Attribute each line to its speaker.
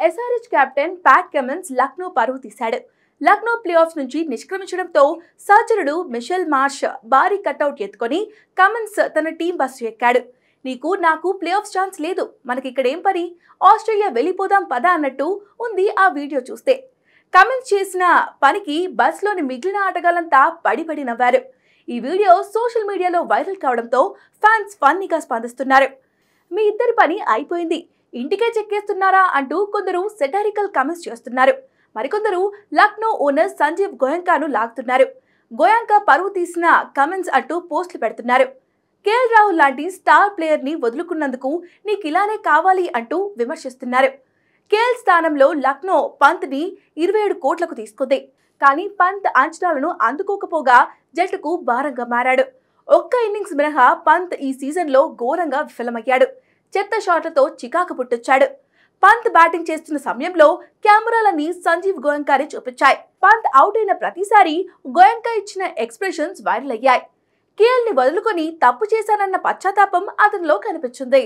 Speaker 1: SRH captain Pat Cummins Lucknow పరువు తీశాడు. Lucknow playoffs నుంచి నిష్క్రమించడంతో సహచరుడు మిషెల్ మార్ష్ భారీ కటౌట్ ఎత్తుకొని కమిన్స్ తన టీం బస్సు ఎక్కాడు. నీకు నాకు ప్లేఆఫ్స్ ఛాన్స్ లేదు, మనకిక్కడేం పని, ఆస్ట్రేలియా వెళ్ళిపోదాం పదా అన్నట్టు ఉంది ఆ వీడియో చూస్తే. కమిన్స్ చేసిన పనికి బస్లోని మిగిలిన ఆటగాళ్లంతా పడి నవ్వారు. ఈ వీడియో సోషల్ మీడియాలో వైరల్ కావడంతో ఫ్యాన్స్ ఫన్నీగా స్పందిస్తున్నారు. మీ ఇద్దరి పని అయిపోయింది, ఇంటికే చెక్కేస్తున్నారా అంటూ కొందరు సెటారికల్ కామెంట్స్ చేస్తున్నారు. మరికొందరు లక్నో ఓనర్ సంజీవ్ గోయంకాను లాగుతున్నారు. గోయంకా పరువు తీసిన కమెంట్స్ అంటూ పోస్టులు పెడుతున్నారు. కేఎల్ రాహుల్ లాంటి స్టార్ ప్లేయర్ని వదులుకున్నందుకు నీకు ఇలానే కావాలి అంటూ విమర్శిస్తున్నారు. కేఎల్ స్థానంలో లక్నో పంత్ని 27 కోట్లకు తీసుకుంది. కానీ పంత్ అంచనాలను అందుకోకపోగా జట్టుకు భారంగా మారాడు. ఒక్క ఇన్నింగ్స్ మినహా పంత్ ఈ సీజన్లో ఘోరంగా విఫలమయ్యాడు. చెత్త షాట్లతో చికాకు పుట్టొచ్చాడు. పంత్ బ్యాటింగ్ చేస్తున్న సమయంలో కెమెరాలన్నీ సంజీవ్ గోయంకాని చూపించాయి. పంత్ అవుట్ అయిన ప్రతిసారి గోయంకా ఇచ్చిన ఎక్స్ప్రెషన్స్ వైరల్ అయ్యాయి. కేఎల్ని వదులుకొని తప్పు చేశానన్న పశ్చాత్తాపం అతనిలో కనిపించింది.